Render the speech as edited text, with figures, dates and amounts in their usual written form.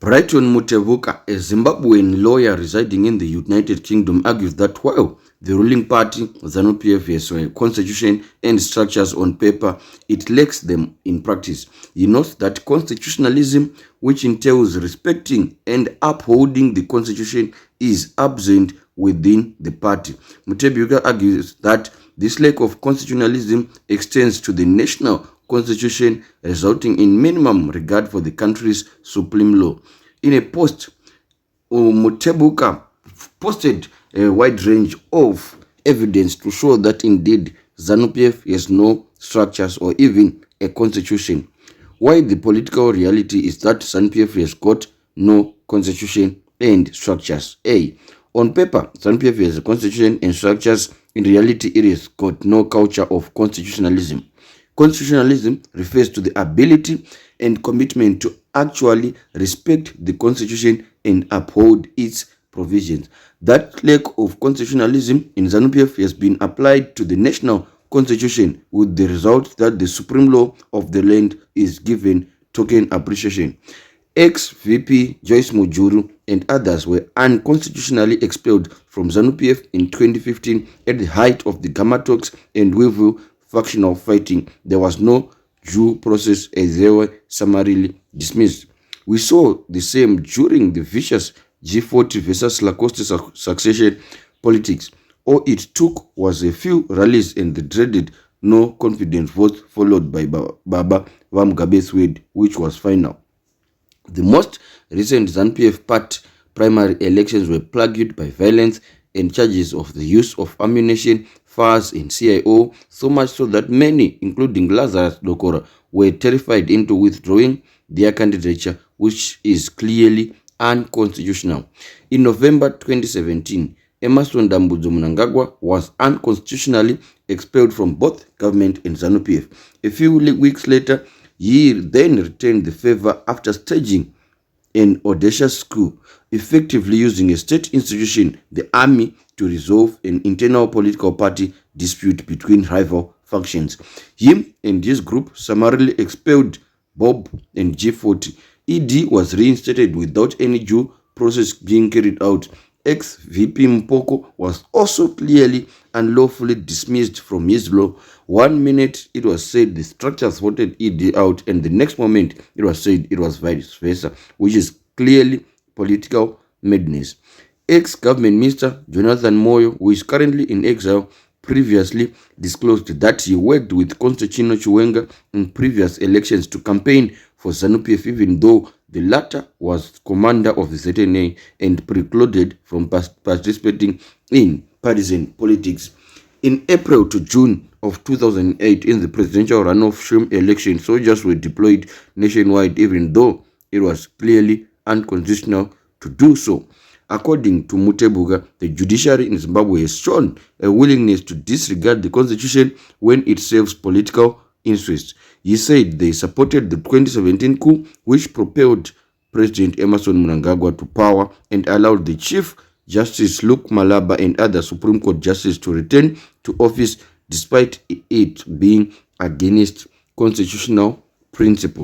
Brighton Mutebuka, a Zimbabwean lawyer residing in the United Kingdom, argues that while the ruling party, Zanu-PF, has a constitution and structures on paper, it lacks them in practice. He notes that constitutionalism, which entails respecting and upholding the constitution, is absent within the party. Mutebuka argues that this lack of constitutionalism extends to the national constitution, resulting in minimum regard for the country's supreme law. In a post, Mutebuka posted a wide range of evidence to show that indeed Zanu-PF has no structures or even a constitution. While the political reality is that Zanu-PF has got no constitution and structures. On paper, Zanu-PF has a constitution and structures. In reality, it has got no culture of constitutionalism. Constitutionalism refers to the ability and commitment to actually respect the constitution and uphold its provisions. That lack of constitutionalism in Zanu-PF has been applied to the national constitution, with the result that the supreme law of the land is given token appreciation. Ex-VP Joyce Mujuru and others were unconstitutionally expelled from Zanu-PF in 2015 at the height of the Gamma talks and Weevil factional fighting. There was no due process as they were summarily dismissed. We saw the same during the vicious G40 versus Lacoste succession politics. All it took was a few rallies and the dreaded no confidence vote, followed by Baba Mugabe's word, which was final. The most recent Zanu-PF part primary elections were plagued by violence and charges of the use of ammunition, fires, and CIO, so much so that many, including Lazarus Dokora, were terrified into withdrawing their candidature, which is clearly unconstitutional. In November 2017, Emerson Dambudzo Mnangagwa was unconstitutionally expelled from both government and Zanu-PF. A few weeks later, he then returned the favor after staging an audacious coup, effectively using a state institution, the army, to resolve an internal political party dispute between rival factions. Him and his group summarily expelled Bob and G40. ED was reinstated without any due process being carried out. Ex-VP Mpoko was also clearly unlawfully dismissed from his role. 1 minute it was said the structures voted ED out, and the next moment it was said it was vice versa, which is clearly political madness. Ex-government minister Jonathan Moyo, who is currently in exile, previously disclosed that he worked with Constantino Chiwenga in previous elections to campaign for Zanu-PF, even though the latter was commander of the ZNA and precluded from participating in partisan politics. In April to June of 2008, in the presidential runoff sham election, soldiers were deployed nationwide, even though it was clearly unconstitutional to do so. According to Mutebuka, the judiciary in Zimbabwe has shown a willingness to disregard the constitution when it serves political interests. He said they supported the 2017 coup, which propelled President Emerson Mnangagwa to power and allowed the Chief Justice Luke Malaba and other Supreme Court justices to return to office despite it being against constitutional principles.